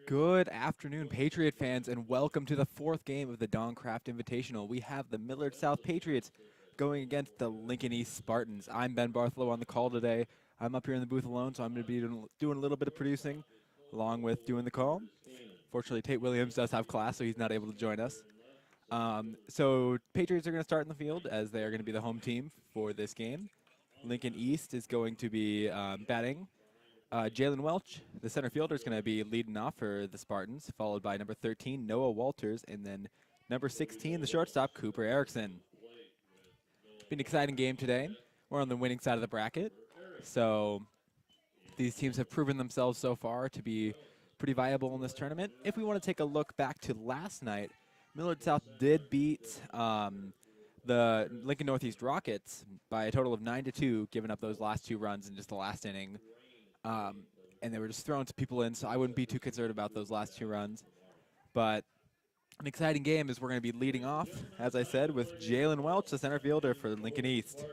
Good afternoon, Patriot fans, and welcome to the fourth game of the Dongcraft Invitational. We have the Millard South Patriots going against the Lincoln East Spartans. I'm Ben Bartholow on the call today. I'm up here in the booth alone, so I'm going to be doing a little bit of producing along with doing the call. Fortunately, Tate Williams does have class, so he's not able to join us. So Patriots are going to start in the field as they are going to be the home team for this game. Lincoln East is going to be batting. Jalen Welch, the center fielder, is going to be leading off for the Spartans, followed by number 13, Noah Walters, and then number 16, the shortstop, Cooper Erickson. Been an exciting game today. We're on the winning side of the bracket, so these teams have proven themselves so far to be pretty viable in this tournament. If we want to take a look back to last night, Millard South did beat the Lincoln Northeast Rockets by a total of 9-2, giving up those last two runs in just the last inning. And they were just throwing people in, so I wouldn't be too concerned about those last two runs. But an exciting game is we're going to be leading off, as I said, with Jalen Welch, the center fielder for Lincoln East.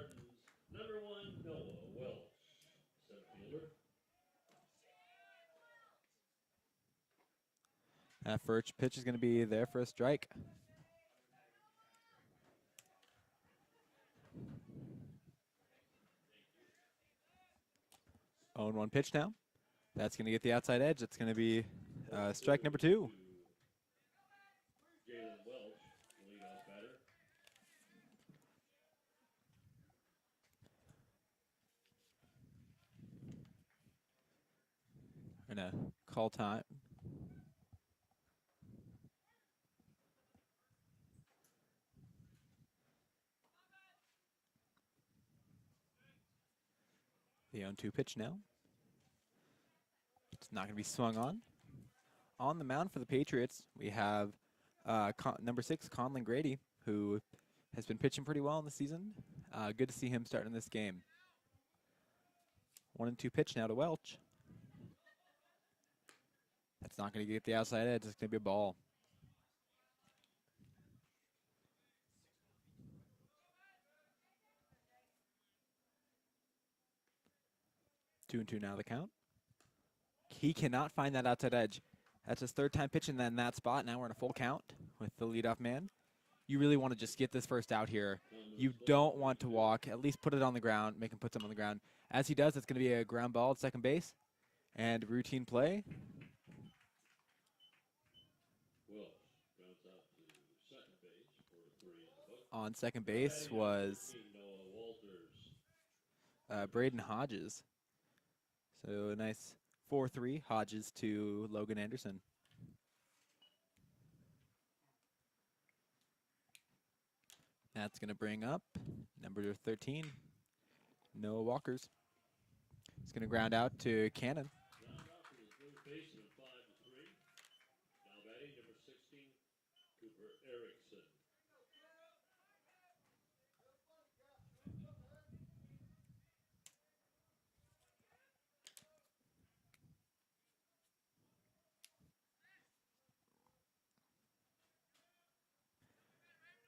That first pitch is going to be there for a strike. 0-1 pitch now. That's going to get the outside edge. It's going to be strike number 2. We're going to call time. The 0-2 pitch now. It's not going to be swung on. On the mound for the Patriots, we have number 6, Conlon Grady, who has been pitching pretty well in the season. Good to see him starting this game. 1-2 pitch now to Welch. That's not going to get the outside edge. It's going to be a ball. 2-2 now the count. He cannot find that outside edge. That's his third time pitching in that spot. Now we're in a full count with the leadoff man. You really want to just get this first out here. You don't want to walk. At least put it on the ground. Make him put something on the ground. As he does, it's going to be a ground ball at second base. And routine play. On second base was Braden Hodges. So a nice 4-3, Hodges to Logan Anderson. That's going to bring up number 13, Noah Walkers. It's going to ground out to Cannon.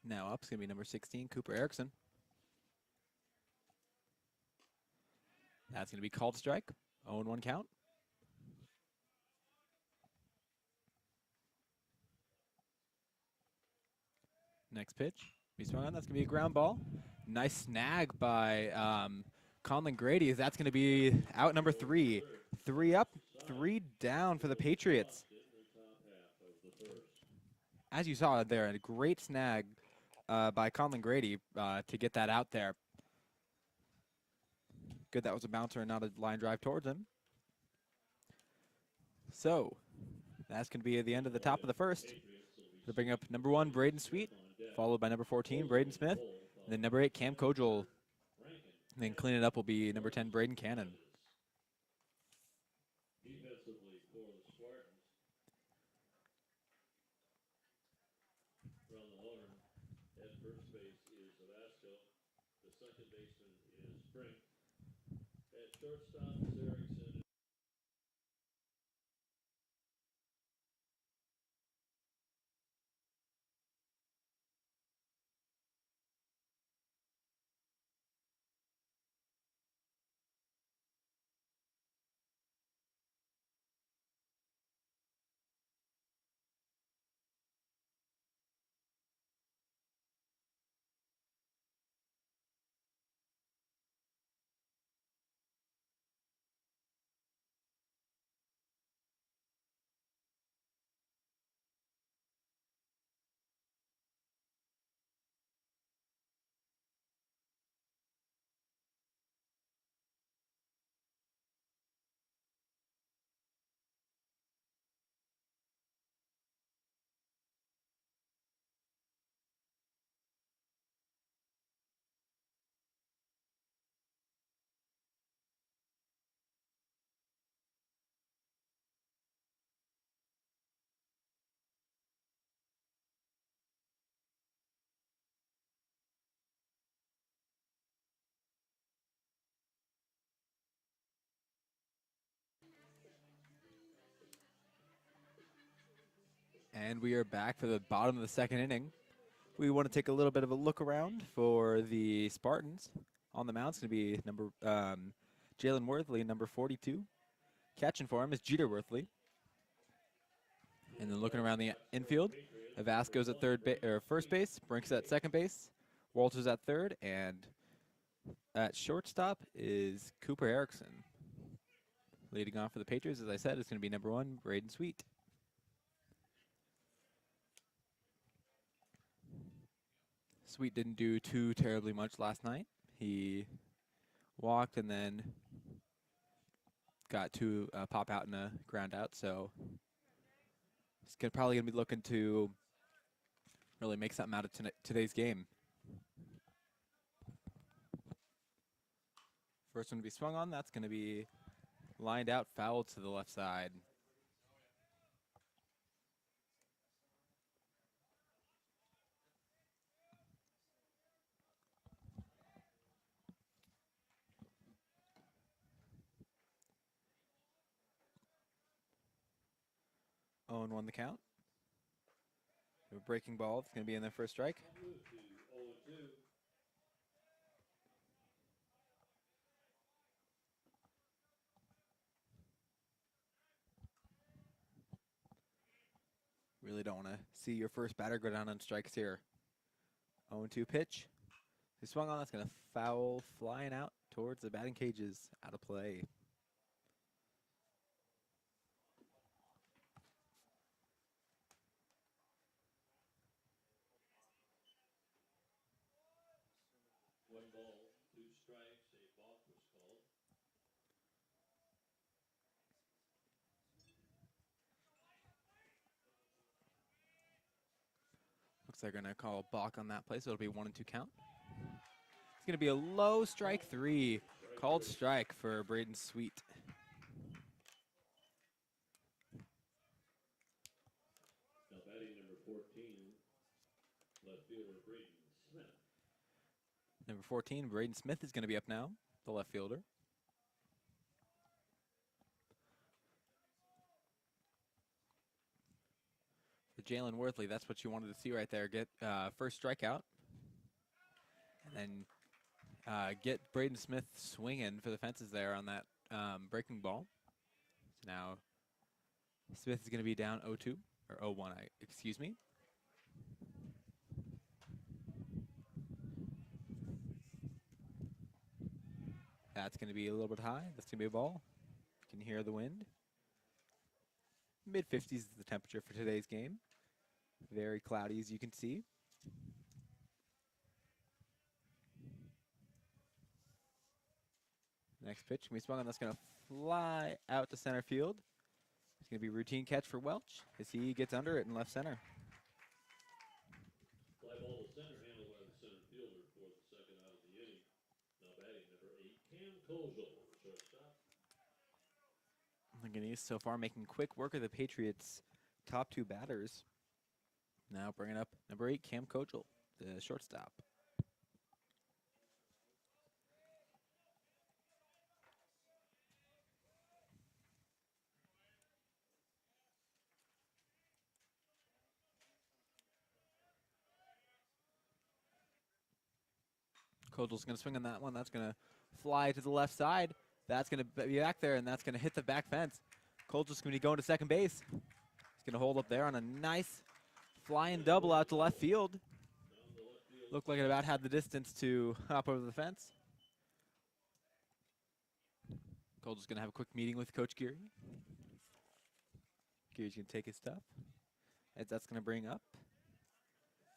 Now up is going to be number 16, Cooper Erickson. That's going to be called strike. 0-1 count. Next pitch. Be swung on. That's going to be a ground ball. Nice snag by Conlon Grady. That's going to be out number 3. 3 up, 3 down for the Patriots. As you saw there, a great snag by Conlon Grady to get that out there. Good, that was a bouncer and not a line drive towards him. So, that's going to be at the end of the top of the first. They'll bring up number 1, Braden Sweet, followed by number 14, Braden Smith, and then number 8, Cam Kojal. And then clean it up will be number 10, Braden Cannon. second baseman is Spring. At shortstop is Erickson. And we are back for the bottom of the second inning. We want to take a little bit of a look around for the Spartans. On the mound is going to be Jalen Worthley, number 42. Catching for him is Jeter Worthley. And then looking around the infield, Avasco's at first base, Brinks at second base, Walters at third, and at shortstop is Cooper Erickson. Leading off for the Patriots, as I said, is going to be number 1, Braden Sweet. Sweet didn't do too terribly much last night. He walked and then got two pop out and a ground out, so he's probably going to be looking to really make something out of today's game. First one to be swung on, that's going to be lined out, foul to the left side. Oh, and 1 the count. A breaking ball, it's going to be in there for a strike. Move to 0-2. Really don't want to see your first batter go down on strikes here. 0-2 pitch. He swung on, that's going to foul, flying out towards the batting cages, out of play. One ball, 2 strikes. A balk was called. Looks like they're going to call a balk on that play, so it'll be 1-2 count. It's going to be a low strike 3. Called strike for Braden Sweet. Now batting number 14, left fielder Braden Smith. Number 14, Braden Smith is going to be up now, the left fielder. For Jalen Worthley, that's what you wanted to see right there. Get first strikeout. And then get Braden Smith swinging for the fences there on that breaking ball. So now Smith is going to be down 0-2, or 0-1, excuse me. That's going to be a little bit high. That's going to be a ball. You can hear the wind. Mid-50s is the temperature for today's game. Very cloudy, as you can see. Next pitch can be swung on. That's going to fly out to center field. It's going to be a routine catch for Welch as he gets under it in left center. Fly ball to center, handled by the center fielder for the second out of the inning. Now batting number 8, Cam Kozel, shortstop. Lincoln East so far making quick work of the Patriots' top 2 batters. Now bringing up number 8, Cam Kozel, the shortstop. Kojal's going to swing on that one. That's going to fly to the left side. That's going to be back there, and that's going to hit the back fence. Kojal's going to be going to second base. He's going to hold up there on a nice flying double out to left field. Looked like it about had the distance to hop over the fence. Kojal's going to have a quick meeting with Coach Geary. Geary's going to take his stuff. As that's going to bring up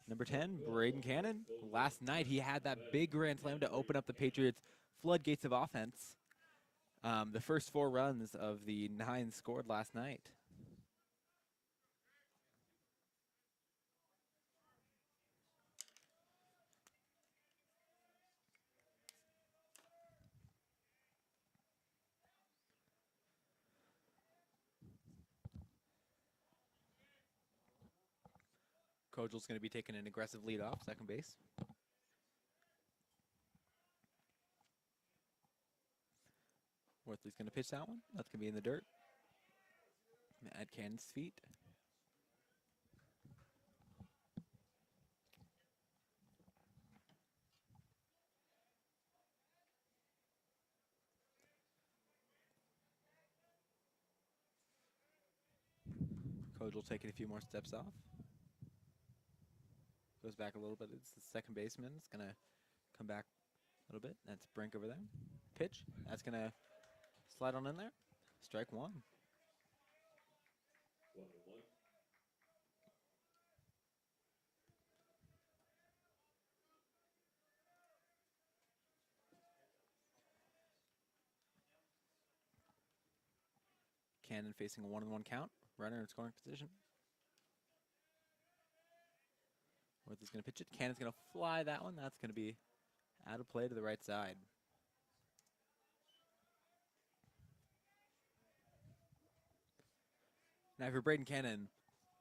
number 10, Braden Cannon. Last night he had that big grand slam to open up the Patriots' floodgates of offense. The first 4 runs of the 9 scored last night. Kojal's going to be taking an aggressive lead off second base. Worthley's going to pitch that one. That's going to be in the dirt. At Cannon's feet. Kojal taking a few more steps off. Goes back a little bit. It's the second baseman. It's going to come back a little bit. That's Brink over there. Pitch. That's going to slide on in there. Strike 1. 1-1. Cannon facing a 1-1 count. Runner in scoring position. Worthley's going to pitch it. Cannon's going to fly that one. That's going to be out of play to the right side. Now, for Braden Cannon,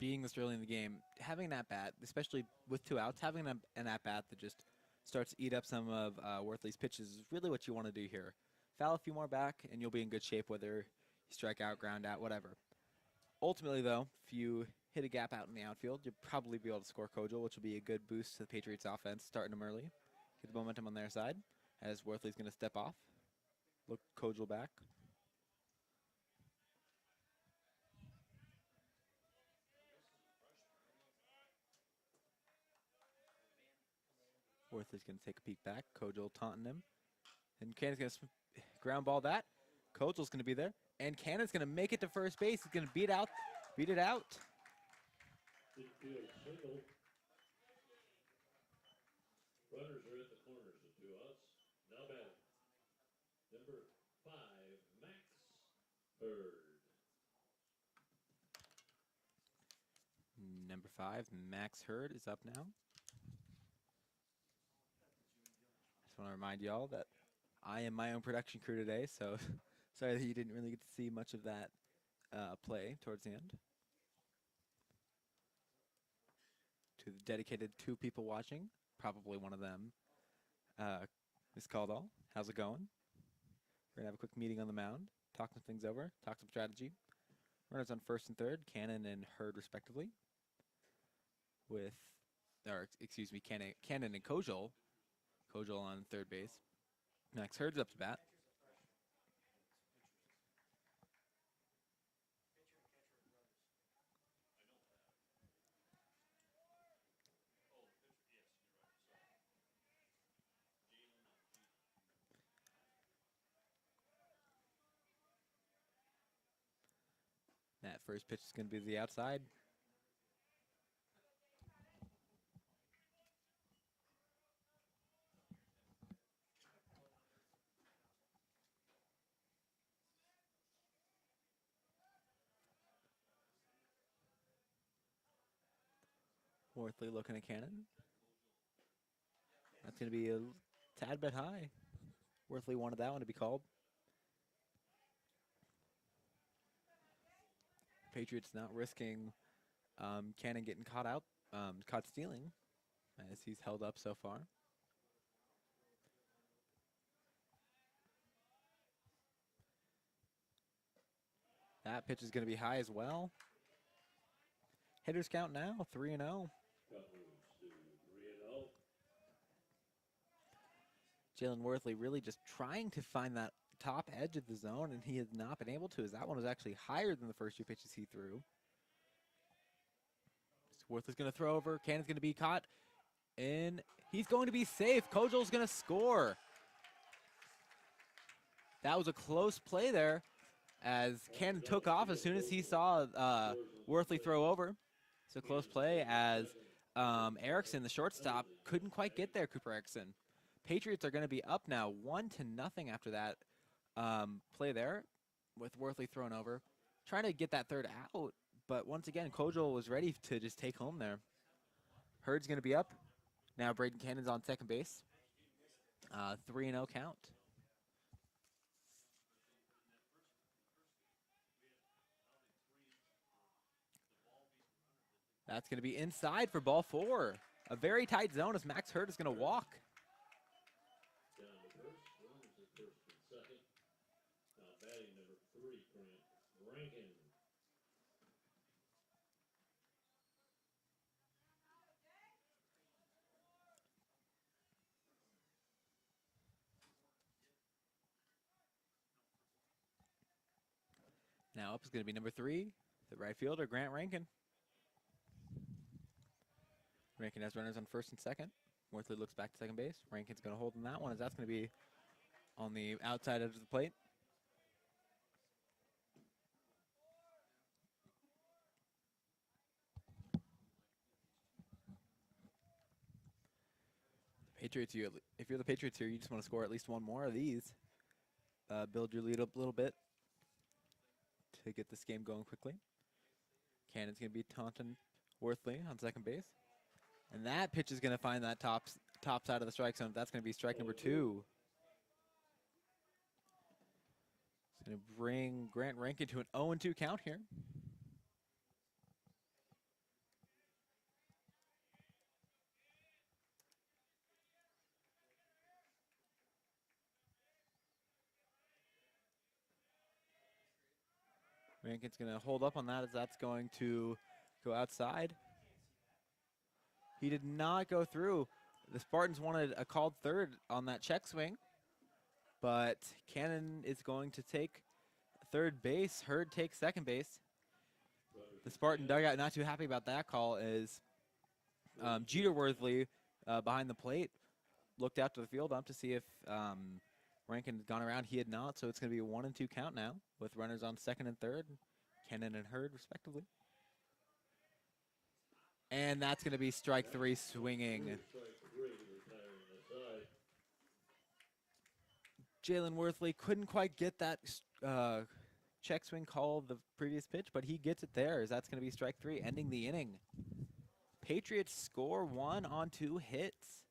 being this early in the game, having that bat, especially with 2 outs, having an at-bat that just starts to eat up some of Worthley's pitches is really what you want to do here. Foul a few more back, and you'll be in good shape, whether you strike out, ground out, whatever. Ultimately, though, if you hit a gap out in the outfield, you'll probably be able to score Kojal, which will be a good boost to the Patriots offense, starting them early. Get the momentum on their side, as Worthley's going to step off. Look Kojal back. Worthley's going to take a peek back. Kojal taunting him. And Cannon's going to ground ball that. Kojal's going to be there. And Cannon's going to make it to first base. He's going to beat it out. Infield single. Runners are at the corners of 2 outs. Now batting. Number 5, Max Hurd. Number 5, Max Hurd is up now. Just want to remind y'all that I am my own production crew today, so sorry that you didn't really get to see much of that play towards the end. To the dedicated 2 people watching, probably one of them, Miss Caldwell. How's it going? We're going to have a quick meeting on the mound, talk some things over, talk some strategy. Runners on first and third, Cannon and Hurd respectively. Cannon and Kojal. Kojal on third base. Max Hurd's up to bat. That first pitch is going to be to the outside. Worthley looking at Cannon. That's going to be a tad bit high. Worthley wanted that one to be called. Patriots not risking Cannon getting caught stealing, as he's held up so far. That pitch is going to be high as well. Hitters count now, 3-0. Count moves to 3-0. Jalen Worthley really just trying to find that top edge of the zone, and he has not been able to, as that one was actually higher than the first 2 pitches he threw. Worthley's going to throw over. Cannon's going to be caught, and he's going to be safe. Kojal's going to score. That was a close play there, as Cannon took off as soon as he saw Worthley throw over. So close play as Erickson, the shortstop, couldn't quite get there, Cooper Erickson. Patriots are going to be up now 1-0 after that play there with Worthley thrown over. Trying to get that third out, but once again, Kojal was ready to just take home there. Hurd's going to be up. Now Braden Cannon's on second base. 3-0 count. That's going to be inside for ball 4. A very tight zone as Max Hurd is going to walk. Down to first, runners at first and second. Now batting number 3, Grant Rankin. Now up is going to be number 3, the right fielder, Grant Rankin. Rankin has runners on first and second. Worthley looks back to second base. Rankin's going to hold on that one, as that's going to be on the outside edge of the plate. Patriots, if you're the Patriots here, you just want to score at least one more of these. Build your lead up a little bit to get this game going quickly. Cannon's going to be taunting Worthley on second base. And that pitch is going to find that top side of the strike zone. That's going to be strike number 2. It's going to bring Grant Rankin to an 0-2 count here. Rankin's going to hold up on that, as that's going to go outside. He did not go through. The Spartans wanted a called third on that check swing, but Cannon is going to take third base. Hurd takes second base. The Spartan dugout not too happy about that call, as Jeter Worthley behind the plate looked out to the field up to see if Rankin had gone around. He had not, so it's going to be a 1-2 count now with runners on second and third, Cannon and Hurd respectively. And that's going to be strike 3 swinging. Jalen Worthley couldn't quite get that check swing call of the previous pitch, but he gets it there, as that's going to be strike 3, ending the inning. Patriots score 1 on 2 hits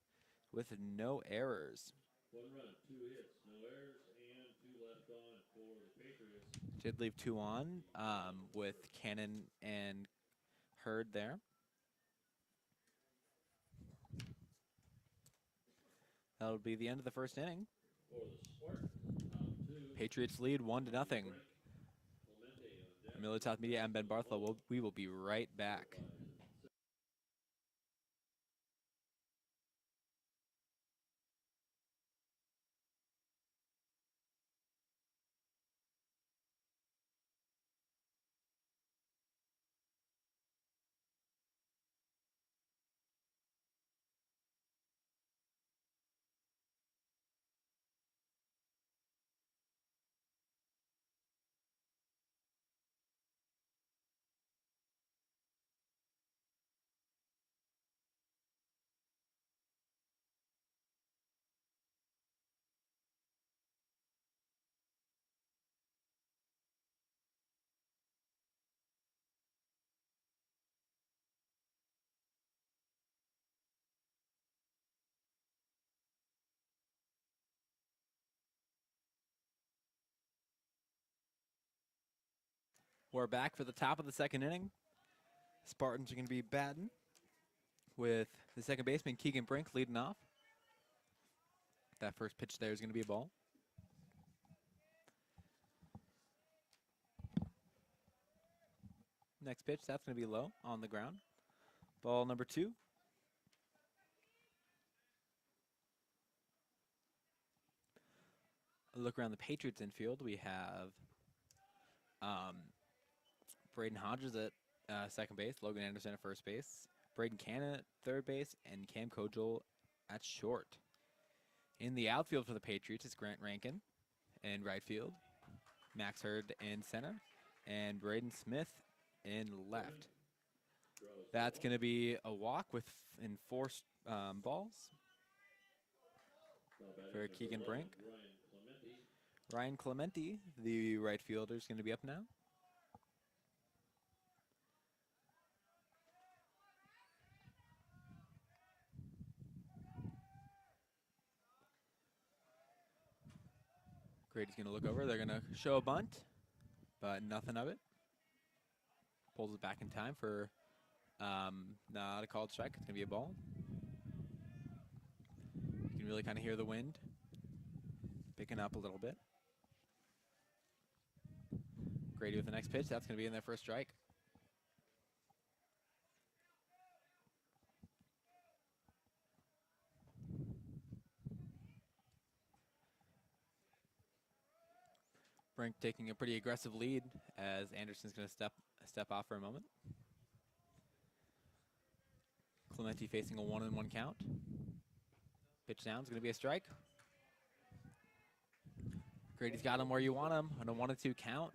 with no errors. 1 run, 2 hits, no errors, and 2 left on for the Patriots. Did leave 2 on with Cannon and Hurd there. That'll be the end of the first inning. For the Spartans, out 2. Patriots lead 1-0. Clementi on Millard South Media, I'm Ben Bartholow. We will be right back. We're back for the top of the second inning. Spartans are going to be batting with the second baseman, Keegan Brink, leading off. That first pitch there is going to be a ball. Next pitch, that's going to be low on the ground. Ball number 2. look around the Patriots infield, we have Braden Hodges at second base, Logan Anderson at first base, Braden Cannon at third base, and Cam Kojal at short. In the outfield for the Patriots is Grant Rankin in right field, Max Hurd in center, and Braden Smith in left. That's going to be a walk in 4 balls for Keegan Brink. Ryan Clementi, the right fielder, is going to be up now. Grady's going to look over. They're going to show a bunt, but nothing of it. Pulls it back in time for not a called strike. It's going to be a ball. You can really kind of hear the wind picking up a little bit. Grady with the next pitch. That's going to be in there for a strike. Brink taking a pretty aggressive lead as Anderson's going to step off for a moment. Clementi facing a 1-1 count. Pitch down is going to be a strike. Grady's got him where you want him on a 1-2 count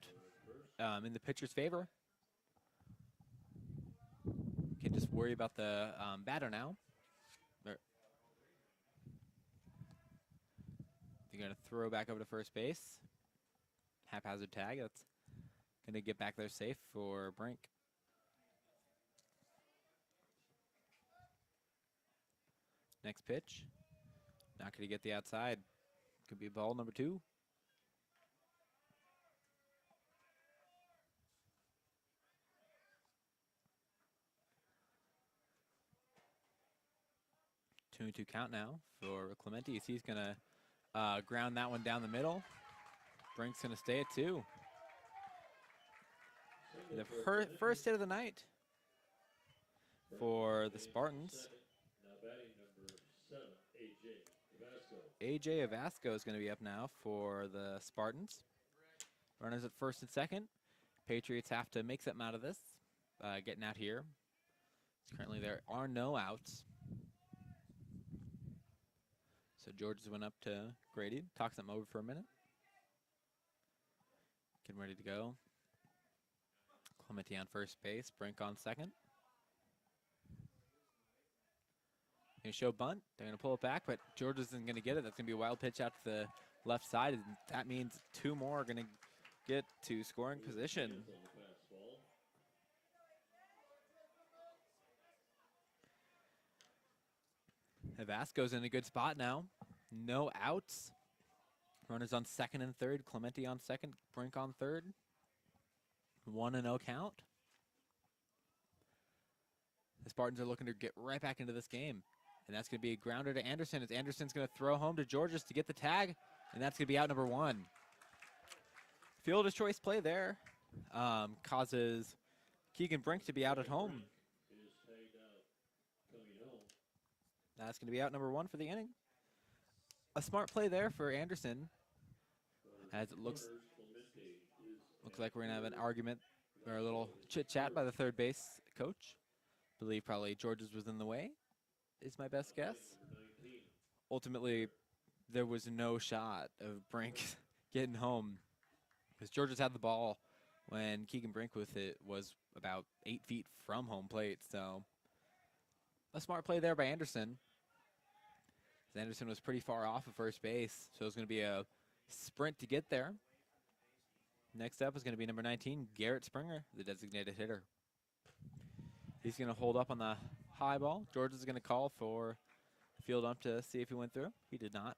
in the pitcher's favor. Can just worry about the batter now. They're going to throw back over to first base. Haphazard tag. That's going to get back there safe for Brink. Next pitch. Not going to get the outside. Could be ball number 2. Two and 2 count now for Clementi. He's going to ground that one down the middle. Brink's going to stay at 2. The first hit of the night for the Spartans. AJ Avasco is going to be up now for the Spartans. Runners at first and second. Patriots have to make something out of this. Getting out here. Currently there are no outs. So Georges went up to Grady, talked something over for a minute. Getting ready to go. Clementi on first base, Brink on second. Going to show bunt. They're going to pull it back, but Georges isn't going to get it. That's going to be a wild pitch out to the left side. And that means 2 more are going to get to scoring position. Vasco's in a good spot now. No outs. Runners on second and third. Clementi on second. Brink on third. 1-0 count. The Spartans are looking to get right back into this game. And that's going to be a grounder to Anderson as Anderson's going to throw home to Georges to get the tag. And that's going to be out number 1. Fielder's choice play there causes Keegan Brink to be out at home. That's going to be out number 1 for the inning. A smart play there for Anderson, as it looks like we're going to have an argument or a little chit-chat by the third base coach. Believe probably Georges was in the way, is my best guess. Ultimately, there was no shot of Brink getting home because Georges had the ball when Keegan Brink with it was about 8 feet from home plate. So a smart play there by Anderson. Anderson was pretty far off of first base, so it's going to be a sprint to get there. Next up is going to be number 19, Garrett Springer, the designated hitter. He's going to hold up on the high ball. Georges is going to call for field ump to see if he went through. He did not.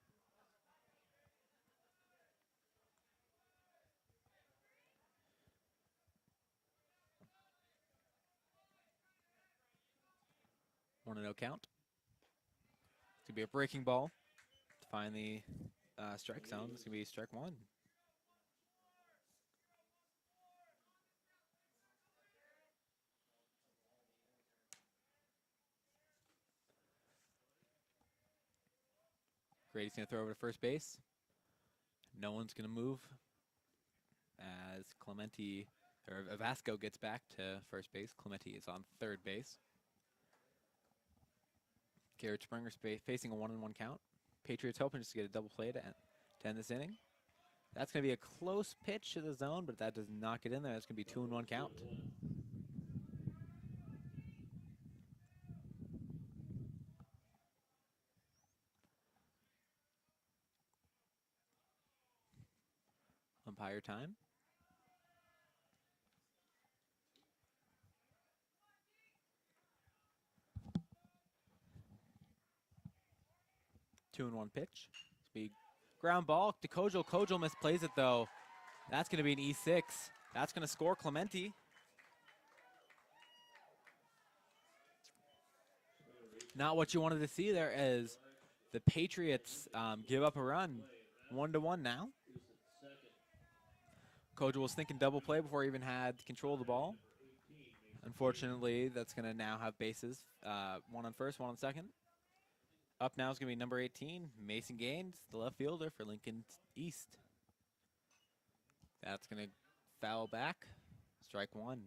One and no count. It's going to be a breaking ball to find the strike zone. It's going to be strike 1. Grady's going to throw over to first base. No one's going to move as Clementi, or Vasco gets back to first base. Clementi is on third base. Garrett Springer facing a 1-1 count. Patriots hoping just to get a double play to end this inning. That's going to be a close pitch to the zone, but that does not get in there. That's going to be 2-1 count. Umpire time. Two and one pitch. Big ground ball to Kojal. Kojal misplays it though. That's going to be an E6. That's going to score Clementi. Not what you wanted to see there as the Patriots give up a run. 1-1 now. Kojal was thinking double play before he even had control of the ball. Unfortunately, that's going to now have bases. One on first, one on second. Up now is going to be number 18, Mason Gaines, the left fielder for Lincoln East. That's going to foul back. Strike one.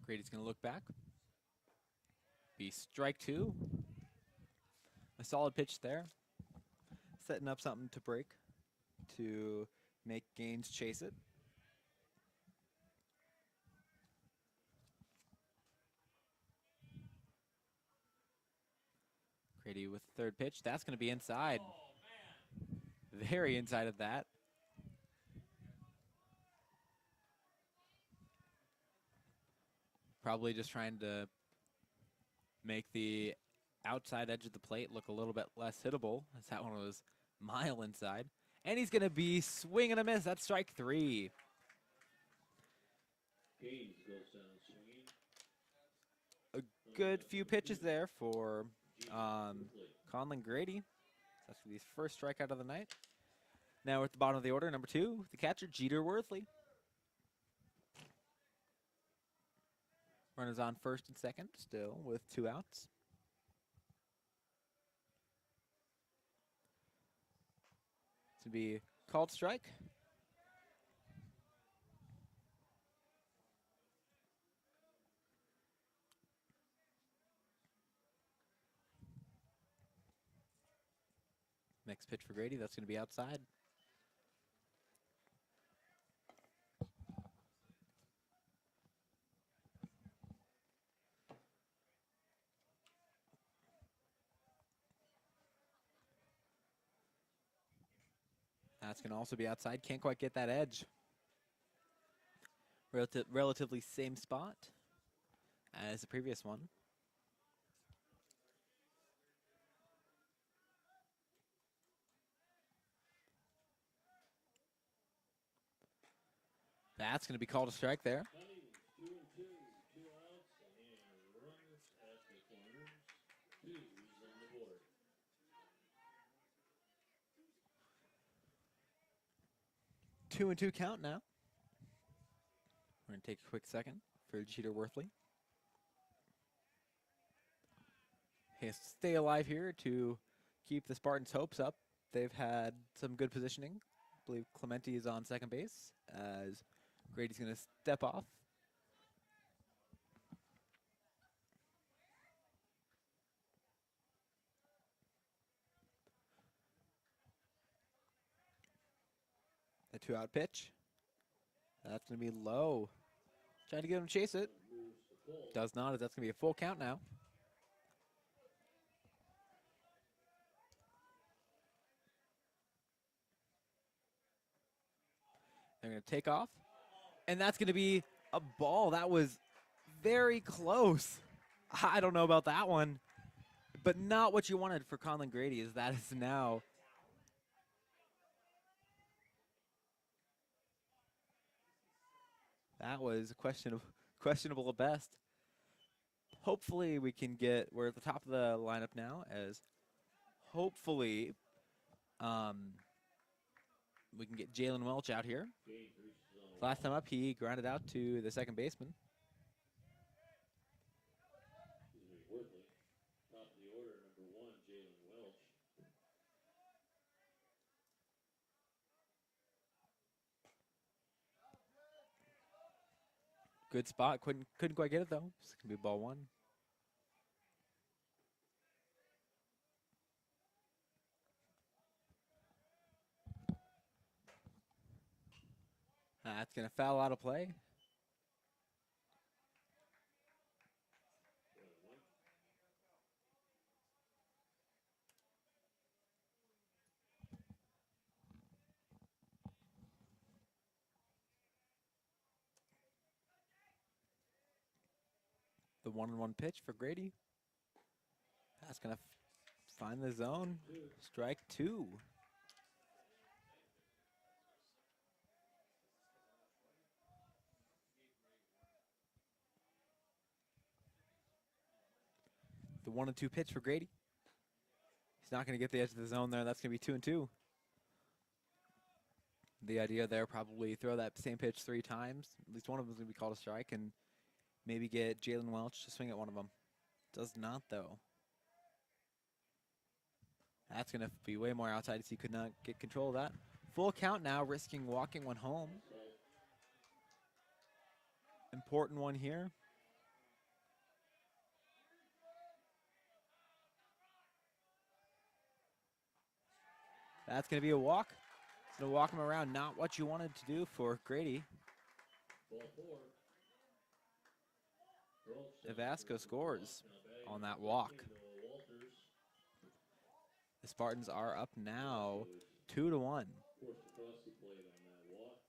Grady's going to look back. Be strike two. A solid pitch there. Setting up something to break to make Gaines chase it. Grady with third pitch. That's going to be inside. Very inside of that. Probably just trying to make the outside edge of the plate look a little bit less hittable, as that one was mile inside. And he's going to be swing and a miss. That's strike three. Gaines goes down swinging. A good few pitches there for Conlon Grady. That's his first strikeout of the night. Now we're at the bottom of the order, number 2, the catcher, Jeter Worthley. Runners on first and second, still with 2 outs. To be called strike. Next pitch for Grady, that's going to be outside. That's going to also be outside. Can't quite get that edge. Relatively same spot as the previous one. That's going to be called a strike there. 2 and 2, 2 outs, and runners at the corners. 2's on the board. 2 and 2 count now. We're going to take a quick second for Jeter Worthley. He has to stay alive here to keep the Spartans' hopes up. They've had some good positioning. I believe Clementi is on second base as Grady's going to step off. A 2-out pitch. That's going to be low. Trying to get him to chase it. Does not, as that's going to be a full count now. They're going to take off. And that's going to be a ball. That was very close. I don't know about that one. But not what you wanted for Conlon Grady, as that is now. That was questionable at best. Hopefully we can we're at the top of the lineup now, as hopefully we can get Jalen Welch out here. Last time up, he grounded out to the second baseman. Worthley. Top of the order, number 1, Jalen Welch. Good spot. Couldn't quite get it though. It's gonna be ball 1. That's gonna foul out of play. The 1-1 pitch for Grady. That's gonna find the zone. Strike 2. The 1-2 pitch for Grady. He's not gonna get the edge of the zone there. That's gonna be 2-2. The idea there, probably throw that same pitch 3 times. At least one of them is gonna be called a strike, and maybe get Jalen Welch to swing at one of them. Does not though. That's gonna be way more outside as he could not get control of that. Full count now, risking walking one home. Important one here. That's gonna be a walk. It's gonna walk him around. Not what you wanted to do for Grady. Ball 4. Vasco scores on that walk. The Spartans are up now 2-1. Forced across the plate on that walk.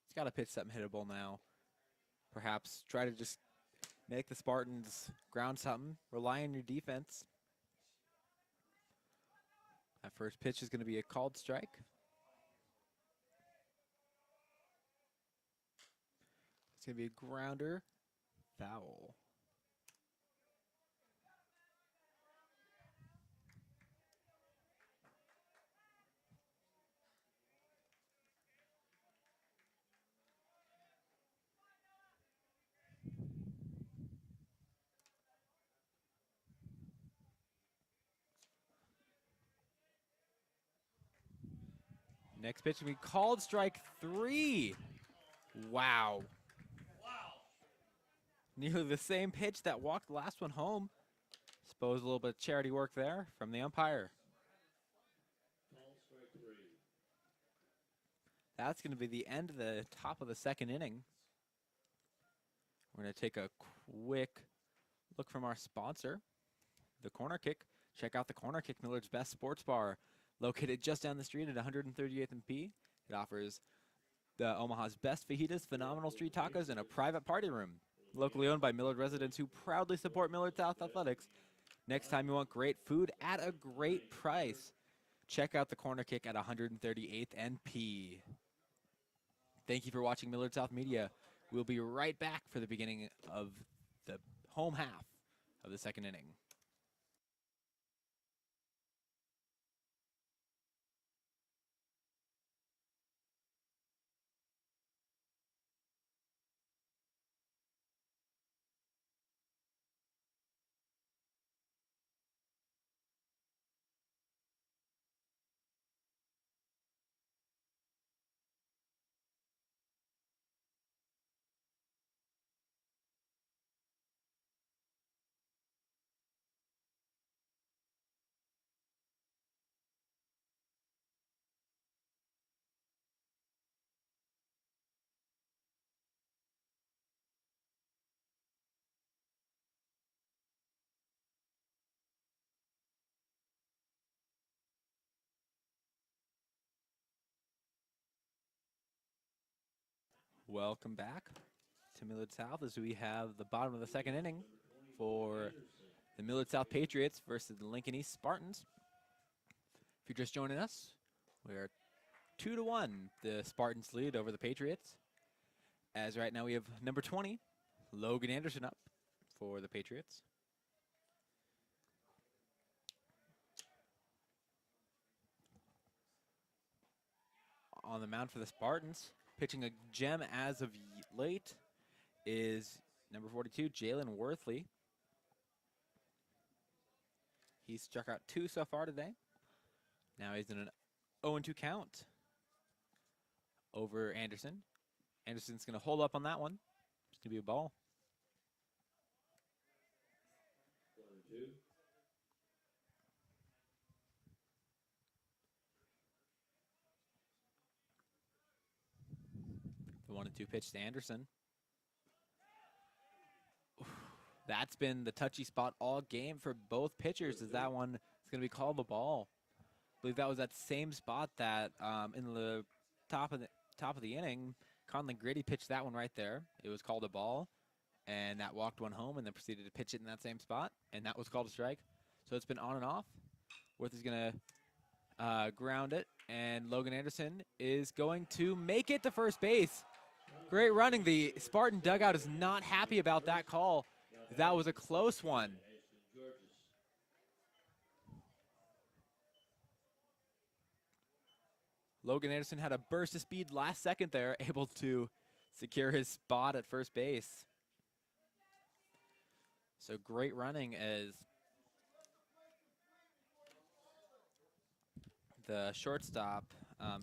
He's got to pitch something hittable now. Perhaps try to just make the Spartans ground something. Rely on your defense. That first pitch is going to be a called strike. It's going to be a grounder. Foul. Next pitch will be called strike 3. Wow. Nearly the same pitch that walked the last one home. Suppose a little bit of charity work there from the umpire. Call strike 3. That's going to be the end of the top of the second inning. We're going to take a quick look from our sponsor, the Corner Kick. Check out the Corner Kick, Millard's best sports bar, located just down the street at 138th and P. It offers the Omaha's best fajitas, phenomenal street tacos, and a private party room. Locally owned by Millard residents who proudly support Millard South Athletics. Next time you want great food at a great price, check out the Corner Kick at 138th and P. Thank you for watching Millard South Media. We'll be right back for the beginning of the home half of the second inning. Welcome back to Millard South as we have the bottom of the second inning for the Millard South Patriots versus the Lincoln East Spartans. If you're just joining us, we are 2-1. The Spartans lead over the Patriots. As right now we have number 20, Logan Anderson, up for the Patriots. on the mound for the Spartans. Pitching a gem as of late is number 42, Jalen Worthley. He's struck out 2 so far today. Now he's in an 0-2 count over Anderson. Anderson's going to hold up on that one. It's going to be a ball. 1-2. The 1-2 pitch to Anderson. That's been the touchy spot all game for both pitchers, as that one is going to be called a ball. I believe that was that same spot that in the top of the inning, Conley Gritty pitched that one right there. It was called a ball, and that walked one home, and then proceeded to pitch it in that same spot, and that was called a strike. So it's been on and off. Worth is going to ground it, and Logan Anderson is going to make it to first base. Great running. The Spartan dugout is not happy about that call. That was a close one. Logan Anderson had a burst of speed last second there, able to secure his spot at first base. So great running as the shortstop,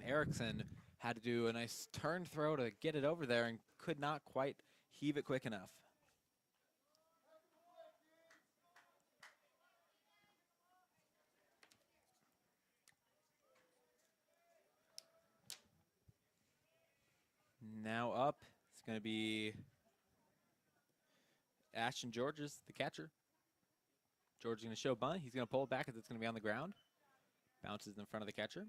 Erickson, had to do a nice turn throw to get it over there and could not quite heave it quick enough. Now up, it's going to be Ashton Georges, the catcher. George is going to show bunt. He's going to pull it back as it's going to be on the ground. Bounces in front of the catcher.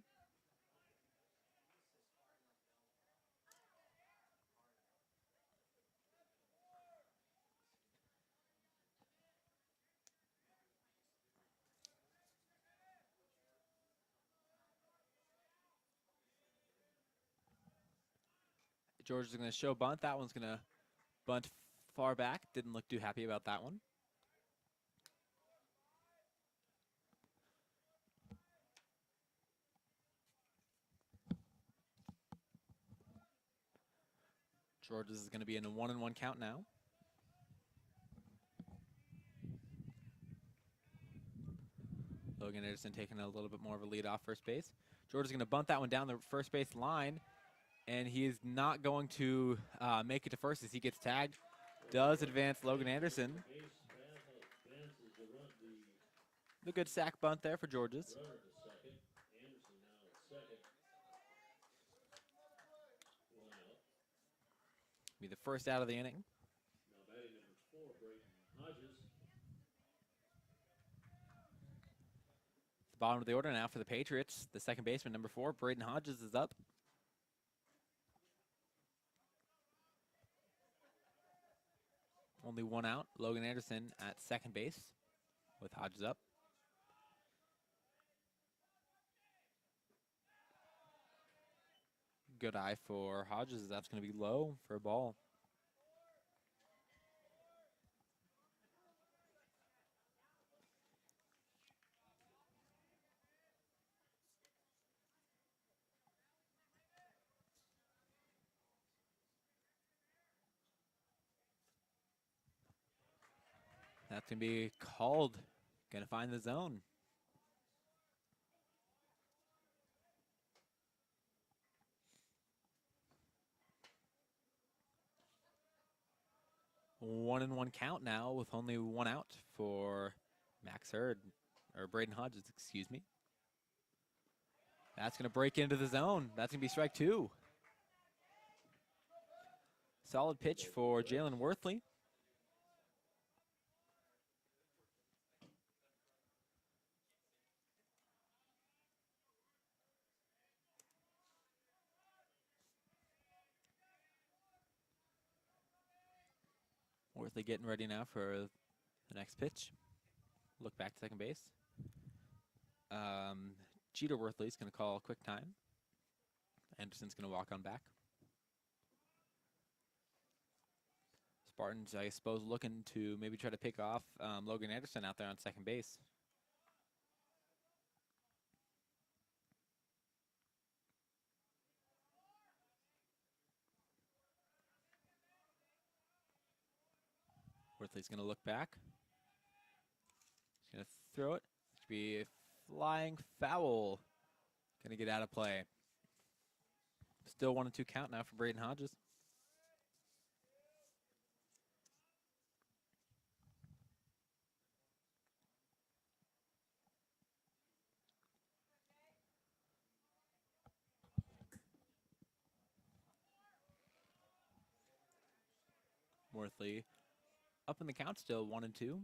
George is going to show bunt. That one's going to bunt far back. Didn't look too happy about that one. George is going to be in a 1-1 count now. Logan Anderson taking a little bit more of a lead off first base. George is going to bunt that one down the first base line, and he is not going to make it to first as he gets tagged. Does advance Logan Anderson. The good sack bunt there for Georges. Be the first out of the inning. Now batting number 4, Brayton Hodges. The bottom of the order now for the Patriots. The second baseman, number 4, Braden Hodges, is up. Only one out. Logan Anderson at second base with Hodges up. Good eye for Hodges. That's going to be low for a ball. That's going to be called. Going to find the zone. One and one count now with only one out for Max Hurd, or Braden Hodges, excuse me. That's going to break into the zone. That's going to be strike 2. Solid pitch for Jalen Worthley. Worthley getting ready now for the next pitch. Look back to second base. Jeter Worthley's going to call a quick time. Anderson's going to walk on back. Spartans, I suppose, looking to maybe try to pick off Logan Anderson out there on second base. Worthley's going to look back. He's going to throw it. It's going to be a flying foul. Going to get out of play. Still 1-2 count now for Braden Hodges. Worthley up in the count still 1-2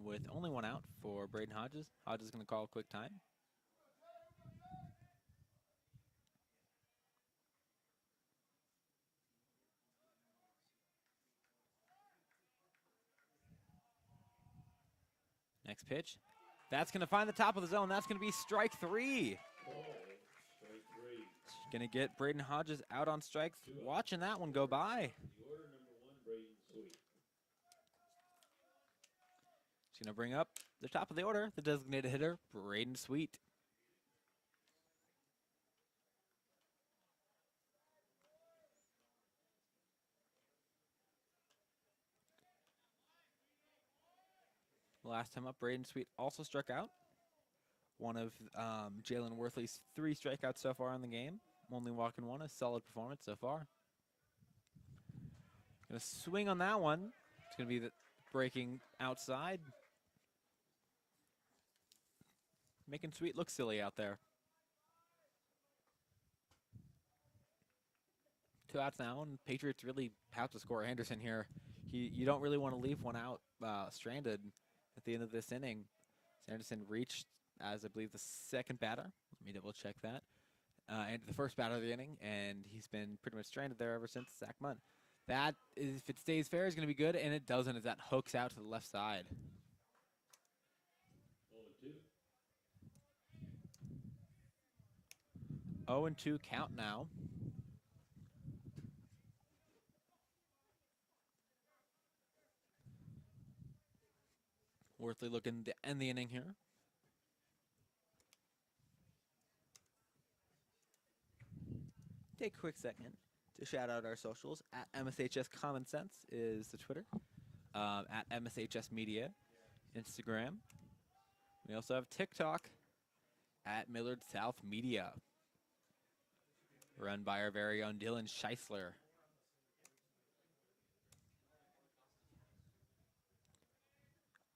with only one out for Braden Hodges. Hodges going to call a quick time. Next pitch. That's going to find the top of the zone. That's going to be strike 3. Strike 3. Going to get Braden Hodges out on strikes. Watching that one go by. The order number 1, Braden Sweet. He's going to bring up the top of the order, the designated hitter, Braden Sweet. Last time up, Braden Sweet also struck out. One of Jalen Worthley's 3 strikeouts so far in the game. Only walking one, a solid performance so far. Gonna swing on that one. It's gonna be the breaking outside. Making Sweet look silly out there. 2 outs now, and Patriots really have to score Anderson here. You don't really want to leave one out stranded at the end of this inning. Anderson reached as I believe the second batter. Let me double check that. And the first batter of the inning, and he's been pretty much stranded there ever since Zach Munn. That, if it stays fair, is going to be good, and it doesn't as that hooks out to the left side. 0-2 count now. Worthley looking to end the inning here. Take a quick second to shout out our socials. At MSHS Common Sense is the Twitter. At MSHS Media, Instagram. We also have TikTok at Millard South Media, run by our very own Dylan Scheisler.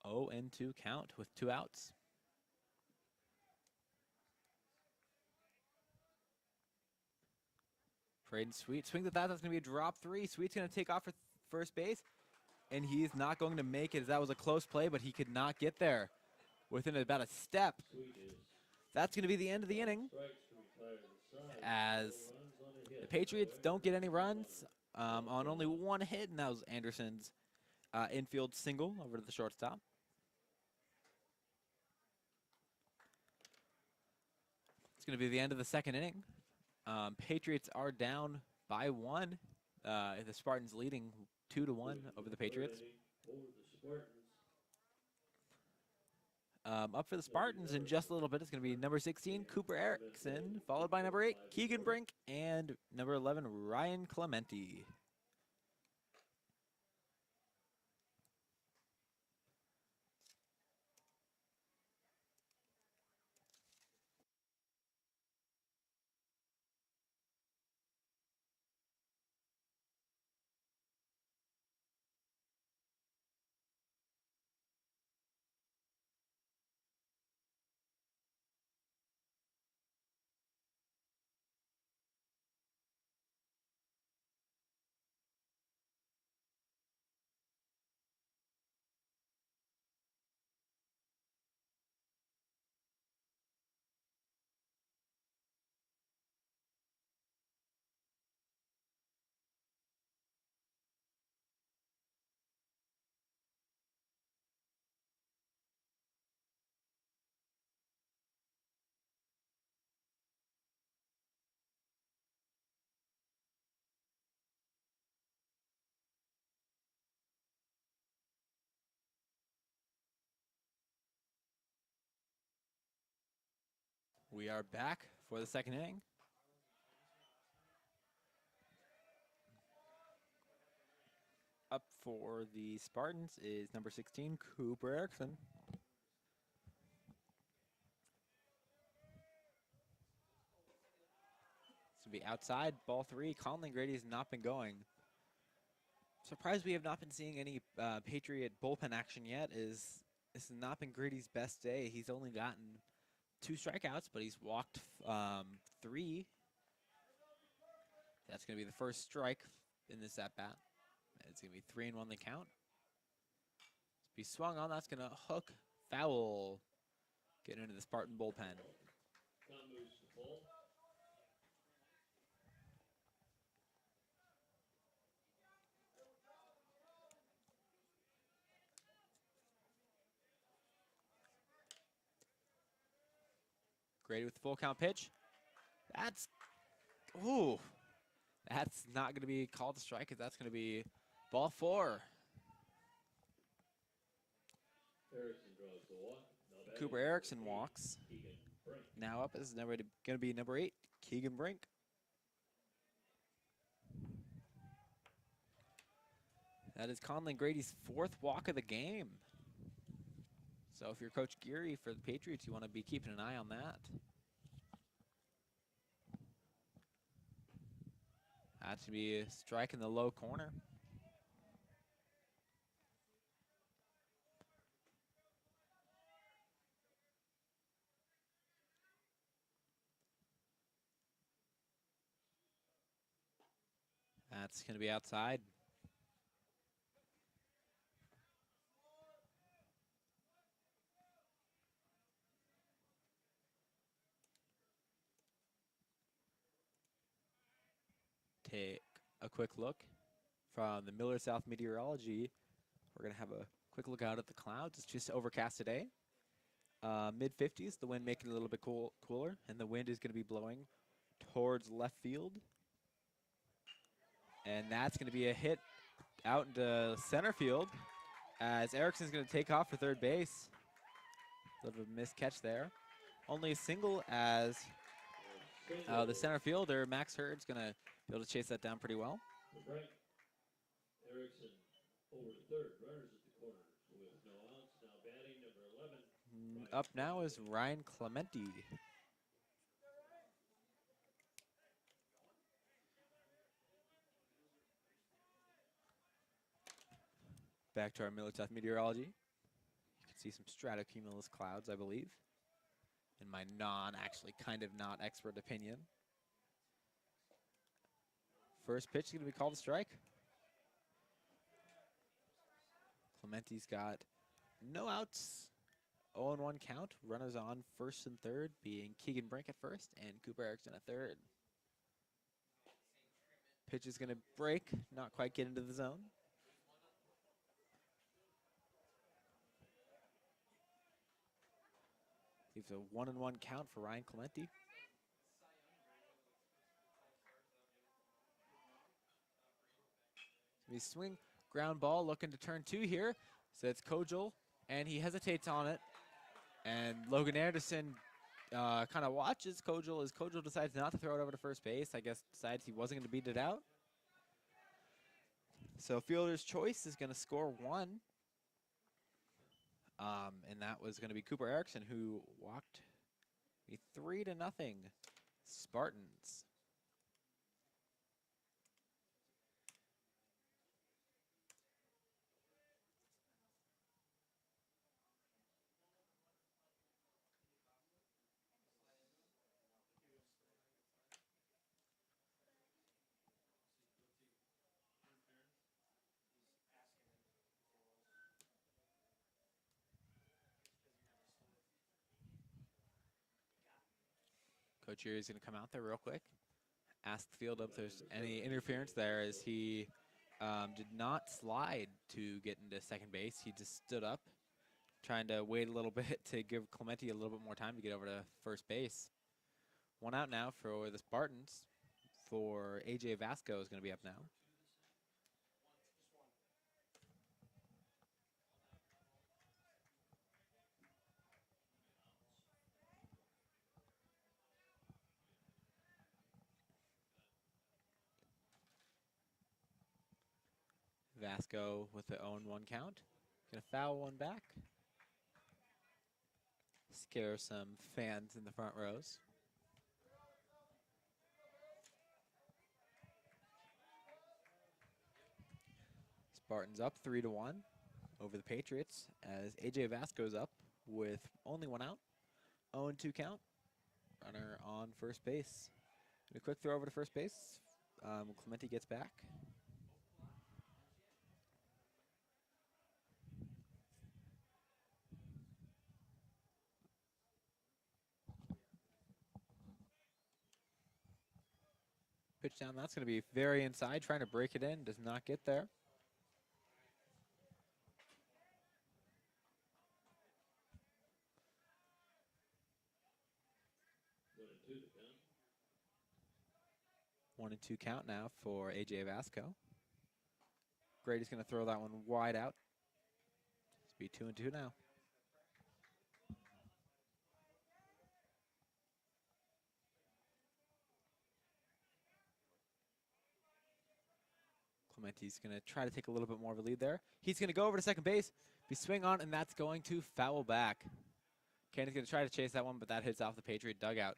Oh, and 2 count with 2 outs. Braden Sweet swings at that. That's going to be a drop 3. Sweet's going to take off for first base, and he's not going to make it as that was a close play, but he could not get there within about a step. That's going to be the end of the inning as the Patriots don't get any runs on only 1 hit, and that was Anderson's infield single over to the shortstop. It's going to be the end of the second inning. Patriots are down by 1. The Spartans leading 2-1 over the Patriots. Up for the Spartans in just a little bit, it's going to be number 16, Cooper Erickson, followed by number 8, Keegan Brink, and number 11, Ryan Clementi. We are back for the second inning. Up for the Spartans is number 16, Cooper Erickson. This will be outside, ball 3. Conley Grady has not been going. Surprised we have not been seeing any Patriot bullpen action yet. This has not been Grady's best day. He's only gotten 2 strikeouts, but he's walked 3. That's going to be the first strike in this at-bat. It's going to be 3-1 the count. Be swung on, that's going to hook, foul. Getting into the Spartan bullpen. Count moves to full. Grady with the full count pitch. That's not going to be called a strike, because that's going to be ball 4. Erickson draws the walk. Now batting Cooper number Erickson 8, walks. Keegan Brink. Now up is going to be number 8, Keegan Brink. That is Conley Grady's 4th walk of the game. So if you're Coach Geary for the Patriots, you want to be keeping an eye on that. That should be a strike in the low corner. That's going to be outside. Take a quick look from the Millard South Meteorology. We're going to have a quick look out at the clouds. It's just overcast today. Mid-50s, the wind making it a little bit cooler, and the wind is going to be blowing towards left field. And that's going to be a hit out into center field as Erickson's going to take off for third base. A little bit of a missed catch there. Only a single as the center fielder, Max Hurd's going to be able to chase that down pretty well. Brink. Erickson over to third. Runners at the corners with no outs. Now batting number 11. Up now is Ryan Clementi. Back to our Millard South Meteorology. You can see some stratocumulus clouds, I believe, in my actually kind of not expert opinion. First pitch is going to be called a strike. Clementi's got no outs. 0-1 count. Runners on first and third, being Keegan Brink at first and Cooper Erickson at third. Pitch is going to break, not quite get into the zone. Leaves a 1-1 count for Ryan Clementi. We swing, ground ball, looking to turn 2 here. So it's Kojal, and he hesitates on it. And Logan Anderson kind of watches Kojal as Kojal decides not to throw it over to first base. I guess decides he wasn't going to beat it out. So fielder's choice is going to score 1. And that was going to be Cooper Erickson, who walked a 3-0 Spartans. Coach Erie is going to come out there real quick, ask the field if there's any interference there, as he did not slide to get into second base. He just stood up, trying to wait a little bit to give Clementi a little bit more time to get over to first base. 1 out now for the Spartans. For AJ Vasco is going to be up now. Vasco with the 0-1 count. Gonna foul one back. Scare some fans in the front rows. Spartans up 3-1 over the Patriots as AJ Vasco's up with only one out. 0-2 count. Runner on first base. A quick throw over to first base. Clementi gets back. Pitch down, that's going to be very inside, trying to break it in, does not get there. One and two count now for AJ Vasco. Grady's going to throw that one wide out. It's be 2-2 now. Clementi's going to try to take a little bit more of a lead there. He's going to go over to second base, be swing on, and that's going to foul back. Kenny's going to try to chase that one, but that hits off the Patriot dugout.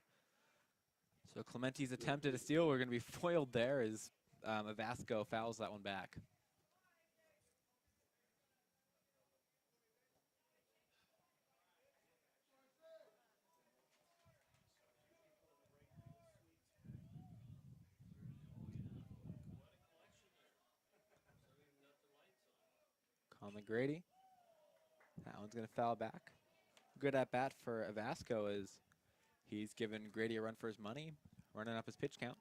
So Clementi's attempt at a steal, we're going to be foiled there as Vasco fouls that one back. Conley Grady. That one's going to foul back. Good at bat for Vasco as he's given Grady a run for his money, running up his pitch count.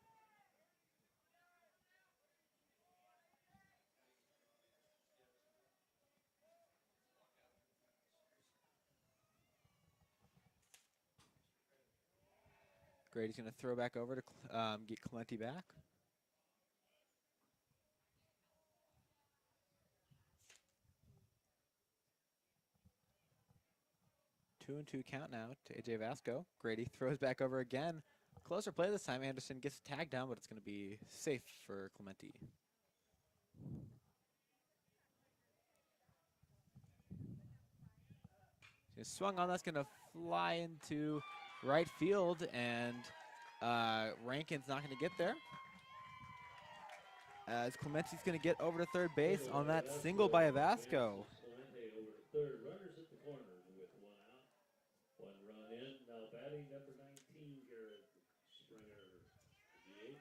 Grady's going to throw back over to get Clementi back. Two and two count now to AJ Vasco. Grady throws back over again. Closer play this time. Anderson gets tagged down, but it's going to be safe for Clementi. Swung on, that's going to fly into right field, and Rankin's not going to get there. As Clementi's going to get over to third base on that single by Vasco. Clementi over to third. Runners at the corners with one out. One run in. Now batting number 19, Garrett Springer, DH.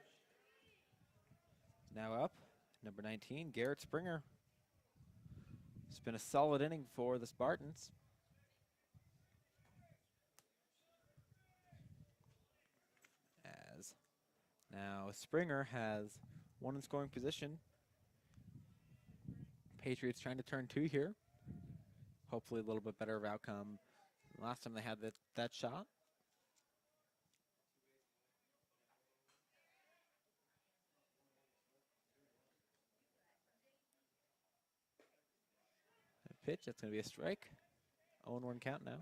Now up, number 19, Garrett Springer. It's been a solid inning for the Spartans. As now Springer has one in scoring position. Patriots trying to turn two here. Hopefully a little bit better of outcome. Last time they had that shot. Pitch, that's going to be a strike. 0-1 count now.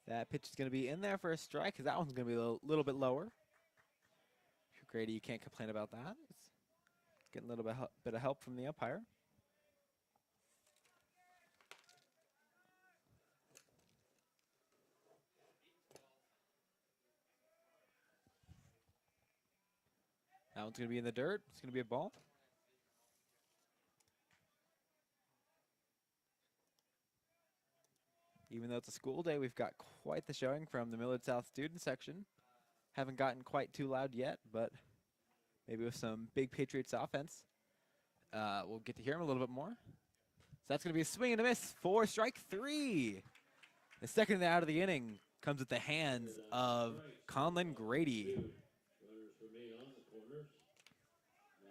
That pitch is going to be in there for a strike because that one's going to be a little bit lower. Grady, you can't complain about that. It's getting a little bit of help from the umpire. That one's going to be in the dirt. It's going to be a ball. Even though it's a school day, we've got quite the showing from the Millard South student section. Haven't gotten quite too loud yet, but maybe with some big Patriots offense, we'll get to hear them a little bit more. So that's going to be a swing and a miss for strike three. The second out of the inning comes at the hands of Conlon Grady.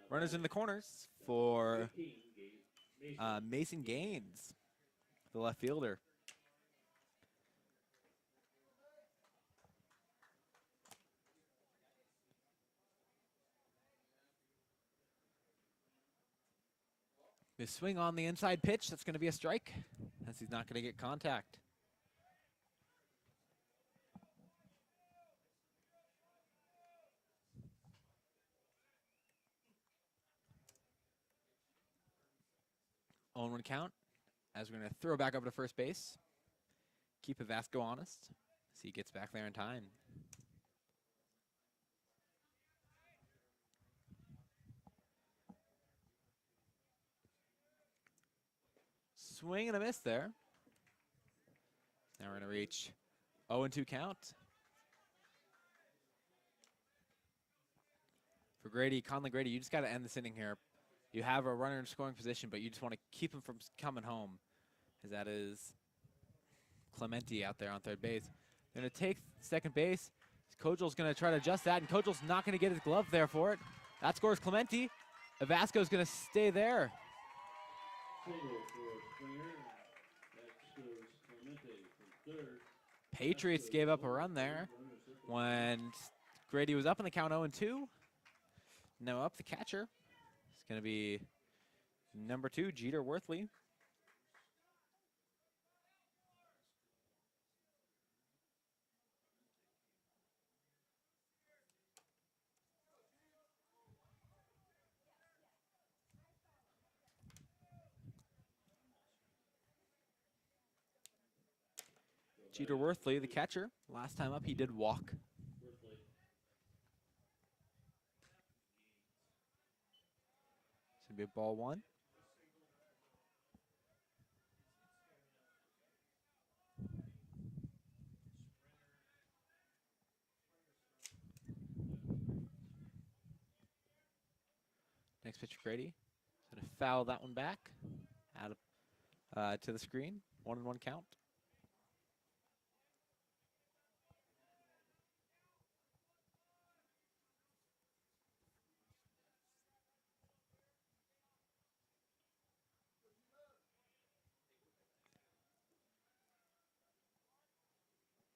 Runners in the corners for Mason Gaines, the left fielder. His swing on the inside pitch. That's going to be a strike, as he's not going to get contact. On one count, as we're going to throw back up to first base. Keep Vasco honest, so he gets back there in time. Swing and a miss there. Now we're going to reach 0-2 count. For Grady, Conley Grady, you just got to end this inning here. You have a runner in scoring position, but you just want to keep him from coming home, as that is Clementi out there on third base. They're going to take second base. Kojal's going to try to adjust that, and Kojal's not going to get his glove there for it. That scores Clementi. Vasco's going to stay there. Single for Springer. That scores Clementi from third. Patriots gave up a run there when Grady was up in the count 0-2. Now up the catcher. It's going to be number 2, Jeter Worthley. Jeter Worthley, the catcher. Last time up, he did walk. It's going to be a ball 1. Next pitch for Grady. He's going to foul that one back out of, to the screen. 1-1 count.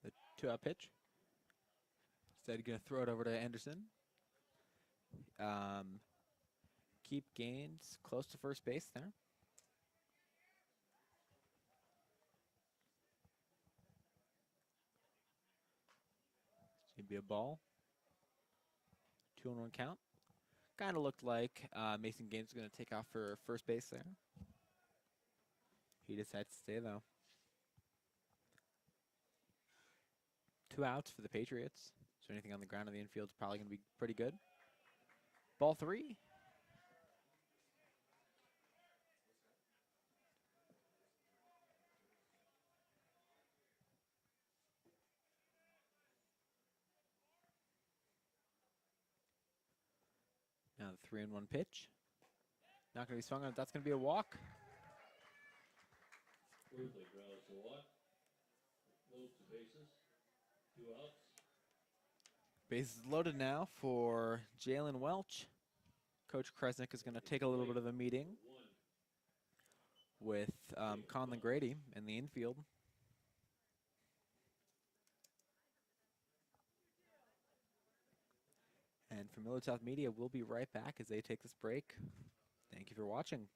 The 2-out pitch. Instead, going to throw it over to Anderson. Keep Gaines close to first base there. Should be a ball. 2-1 count. Kind of looked like Mason Gaines was going to take off for first base there. He decided to stay though. 2 outs for the Patriots. So anything on the ground of the infield is probably going to be pretty good. Ball 3. Now the 3-1 pitch. Not going to be swung on. That's going to be a walk. Worthley draws the walk. Loads the bases. 2 outs. Bases loaded now for Jalen Welch. Coach Kresnick is going to take a little bit of a meeting with Conlon Grady in the infield. And from Millard South Media, we'll be right back as they take this break. Thank you for watching.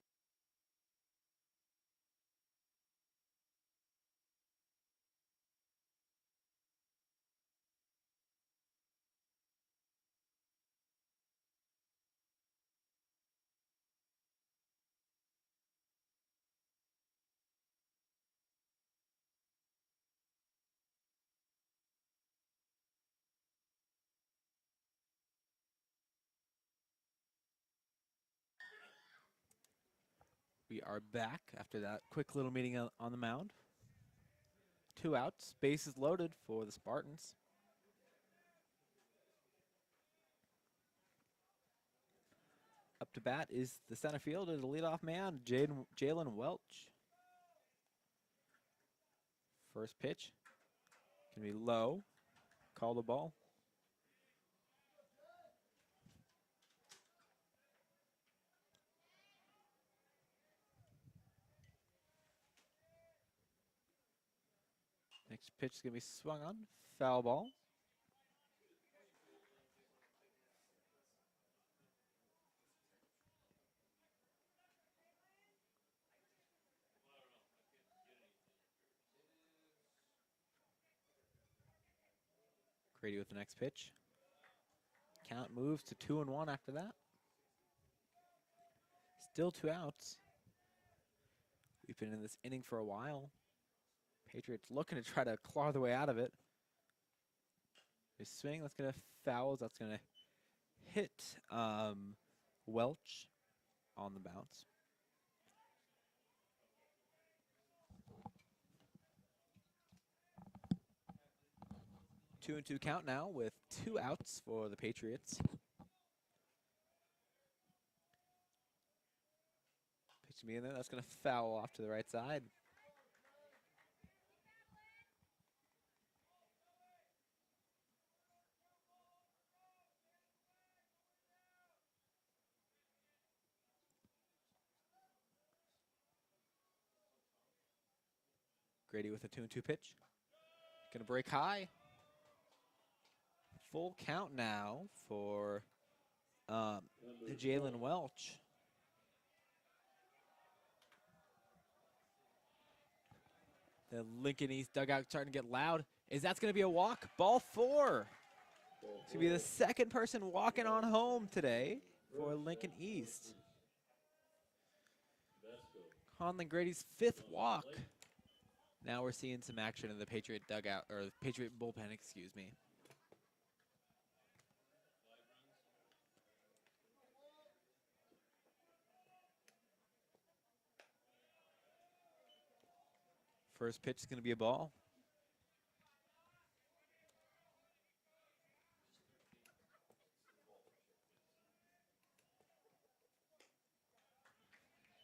We are back after that quick little meeting on the mound. 2 outs, bases loaded for the Spartans. Up to bat is the center fielder, the leadoff man, Jalen Welch. First pitch can be low. Call the ball. Next pitch is going to be swung on. Foul ball. Grady with the next pitch. Count moves to 2-1 after that. Still 2 outs. We've been in this inning for a while. Patriots looking to try to claw their way out of it. A swing, that's going to foul. That's going to hit Welch on the bounce. Two and 2 count now with 2 outs for the Patriots. Pitch to me in there. That's going to foul off to the right side. Grady with a 2-2 pitch. Gonna break high. Full count now for Jalen Welch. The Lincoln East dugout starting to get loud. That's gonna be a walk. Ball 4. It's gonna be the second person walking on home today for Lincoln East. Conlon Grady's 5th walk. Now we're seeing some action in the Patriot dugout, or the Patriot bullpen, excuse me. First pitch is going to be a ball.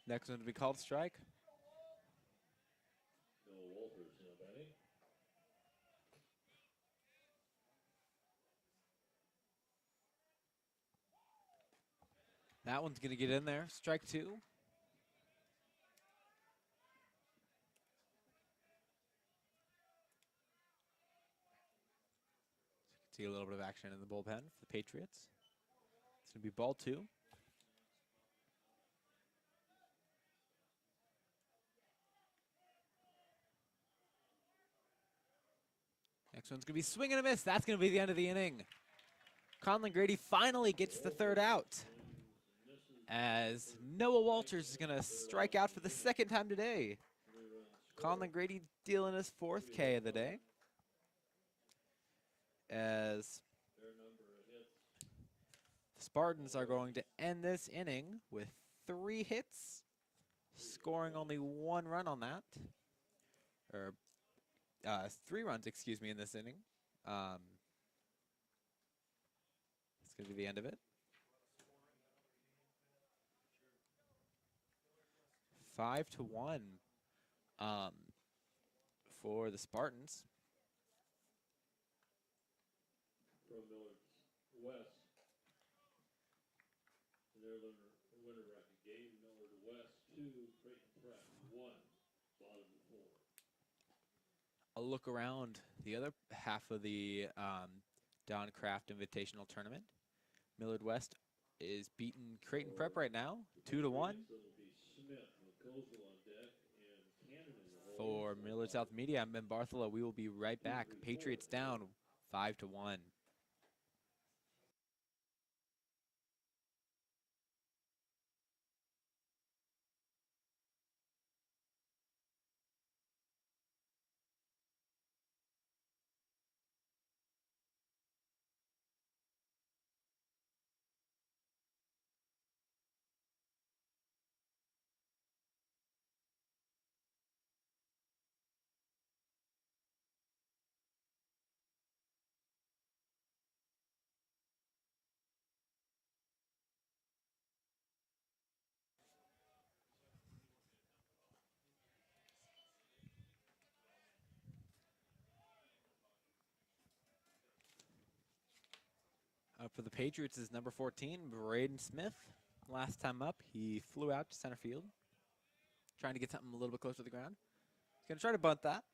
Next one to be called strike. That one's going to get in there. Strike 2. See a little bit of action in the bullpen for the Patriots. It's going to be ball 2. Next one's going to be swing and a miss. That's going to be the end of the inning. Conlon Grady finally gets the 3rd out, as Noah Walters is going to strike out for the 2nd time today. Conlon Grady dealing his 4th K of the day, as the Spartans are going to end this inning with 3 hits, scoring only 1 run on that. Or 3 runs, excuse me, in this inning. It's going to be the end of it. 5-1 for the Spartans. From Millard West. Their winner record game, Millard West 2, Creighton Prep 1, bottom of 4. A look around the other half of the Don Kraft Invitational Tournament. Millard West is beating Creighton Prep right now, 2-1. For Millard South Media, I'm Ben Bartholow. We will be right back. Patriots down 5-1. For the Patriots is number 14, Braden Smith. Last time up, he flew out to center field, trying to get something a little bit closer to the ground. He's going to try to bunt that.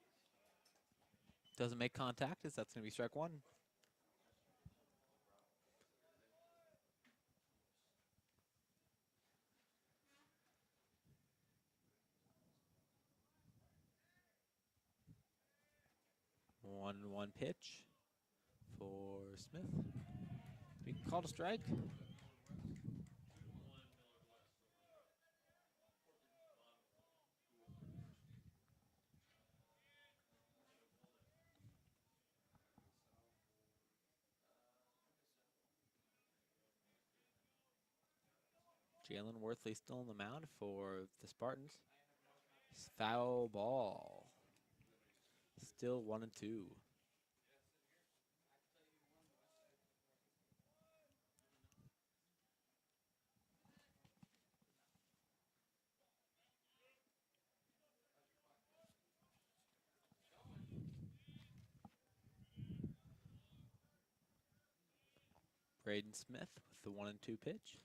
Doesn't make contact, as that's going to be strike 1. One pitch for Smith. We called a strike. Jalen Worthley still on the mound for the Spartans. Foul ball. Still 1-2. Braden Smith with the 1-2 pitch.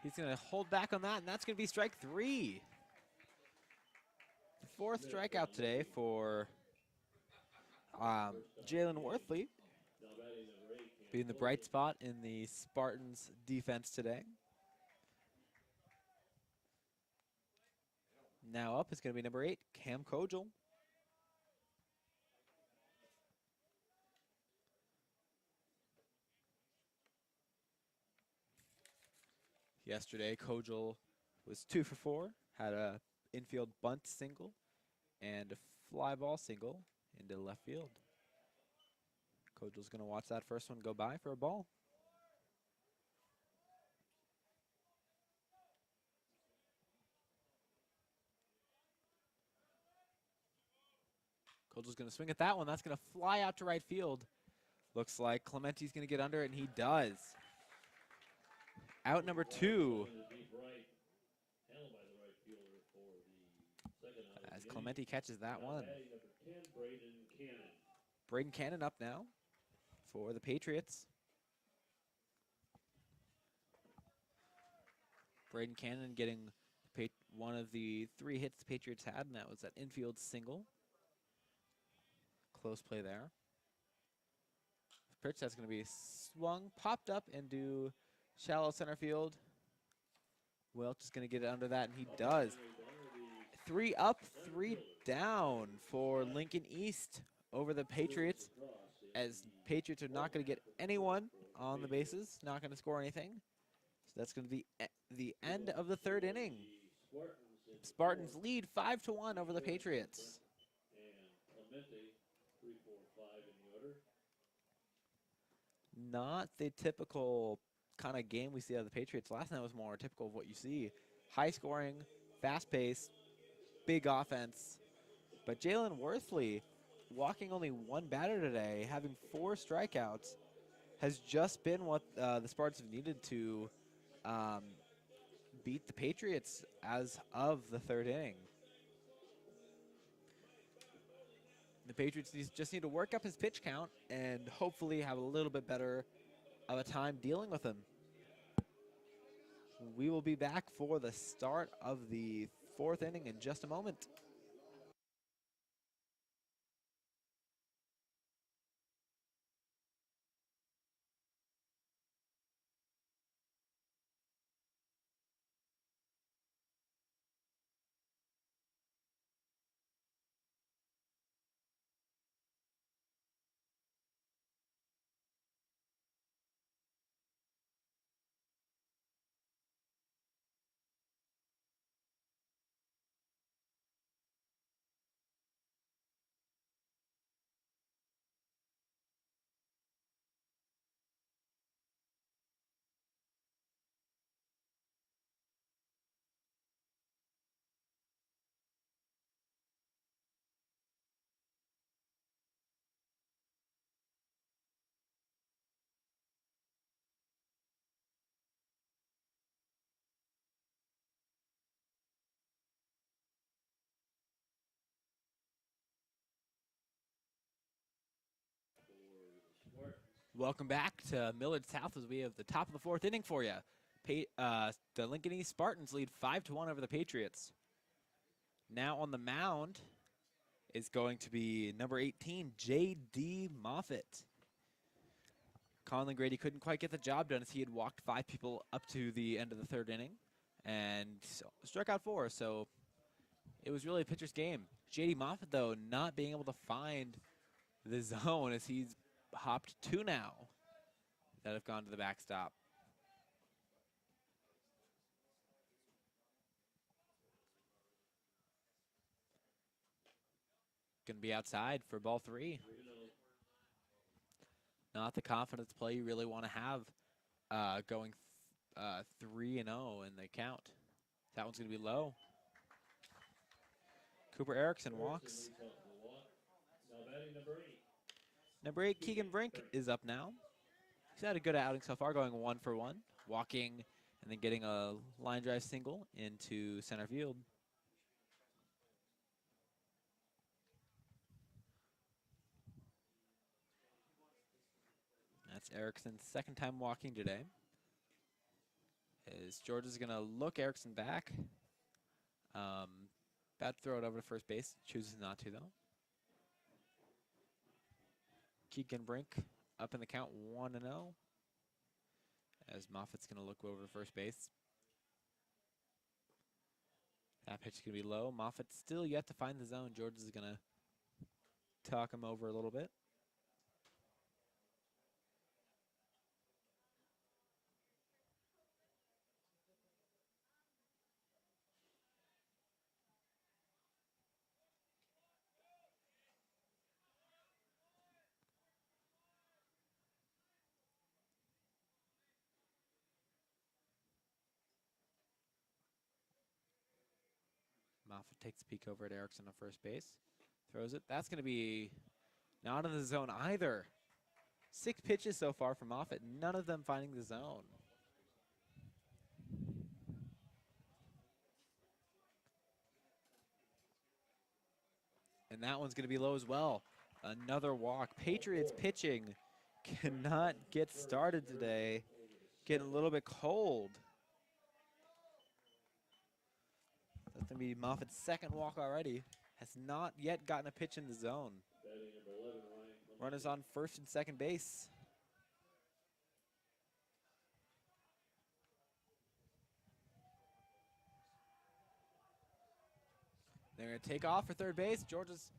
He's going to hold back on that, and that's going to be strike 3. The 4th strikeout today for Jalen Worthley, being the bright spot in the Spartans' defense today. Now up is going to be number 8, Cam Kojal. Yesterday, Kojal was 2 for 4, had a infield bunt single and a fly ball single into left field. Kojal's going to watch that first one go by for a ball. Kojal's going to swing at that one. That's going to fly out to right field. Looks like Clementi's going to get under it, and he does. Out number 2. As Clementi catches that one. Braden Cannon up now for the Patriots. Braden Cannon getting one of the 3 hits the Patriots had, and that was that infield single. Close play there. Pitch that's going to be swung, popped up into shallow center field. Welch is going to get it under that, and he does. 3 up, 3 down for Lincoln East over the Patriots, as Patriots are not going to get anyone on the bases, not going to score anything. So that's going to be the end of the 3rd inning. Spartans lead 5-1 over the Patriots. Not the typical kind of game we see out of the Patriots. Last night was more typical of what you see. High scoring, fast pace, big offense. But Jalen Worthley, walking only 1 batter today, having 4 strikeouts, has just been what the Spartans have needed to beat the Patriots as of the 3rd inning. The Patriots just need to work up his pitch count and hopefully have a little bit better of a time dealing with him. We will be back for the start of the 4th inning in just a moment. Welcome back to Millard South as we have the top of the 4th inning for you. The Lincoln East Spartans lead 5-1 over the Patriots. Now on the mound is going to be number 18, J.D. Moffitt. Conlon Grady couldn't quite get the job done as he had walked 5 people up to the end of the 3rd inning and struck out 4, so it was really a pitcher's game. J.D. Moffitt, though, not being able to find the zone as he's hopped 2 now that have gone to the backstop. Going to be outside for ball 3. 3-0. Not the confidence play you really want to have going 3-0 in the count. That one's going to be low. Cooper Erickson walks. Leads off the walk. Now batting number 8. Number 8, Keegan Brink, is up now. He's had a good outing so far, going 1 for 1, walking and then getting a line drive single into center field. That's Erickson's second time walking today. As George is going to look Erickson back. About to throw it over to first base. Chooses not to, though. Keegan Brink up in the count 1-0. As Moffitt's going to look over to first base. That pitch is going to be low. Moffitt still yet to find the zone. George is going to talk him over a little bit. Moffitt takes a peek over at Erickson on first base. Throws it. That's going to be not in the zone either. 6 pitches so far from Moffitt. None of them finding the zone. And that one's going to be low as well. Another walk. Patriots pitching cannot get started today. Getting a little bit cold. That's going to be Moffitt's second walk already. Has not yet gotten a pitch in the zone. Batting number 11, Ryan. Runners on first and second base. They're going to take off for third base. Georges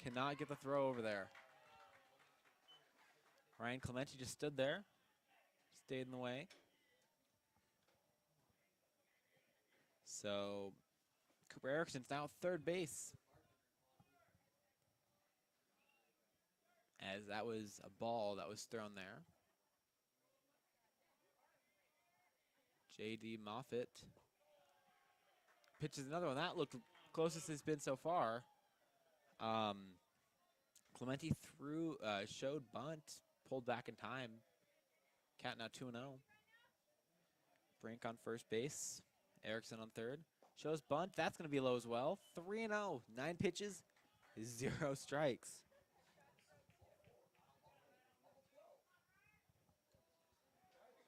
cannot get the throw over there. Ryan Clementi just stood there. Stayed in the way. So Cooper Erickson's now at third base. As that was a ball that was thrown there. J.D. Moffitt pitches another one. That looked closest it's been so far. Clementi showed bunt, pulled back in time. Count now 2-0. Brink on first base. Erickson on third. Shows bunt. That's going to be low as well. 3-0. 9 pitches, 0 strikes.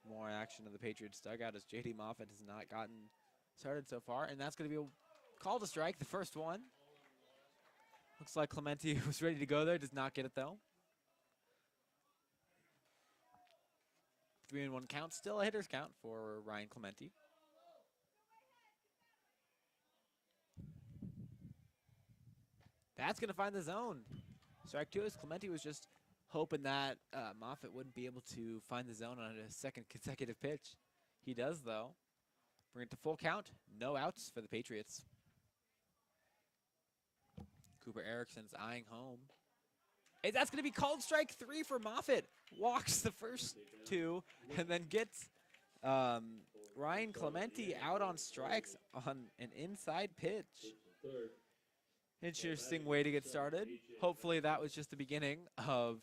More action of the Patriots dugout as J.D. Moffitt has not gotten started so far. And that's going to be a call to strike, the first one. Looks like Clementi was ready to go there. Does not get it, though. 3-1 count. Still a hitter's count for Ryan Clementi. That's going to find the zone. Strike 2 as Clementi was just hoping that Moffitt wouldn't be able to find the zone on a second consecutive pitch. He does, though. Bring it to full count. No outs for the Patriots. Cooper Erickson's eyeing home. And that's going to be called strike 3 for Moffitt. Walks the first 2 and then gets Ryan Clementi out on strikes on an inside pitch. Interesting way to get started. Hopefully that was just the beginning of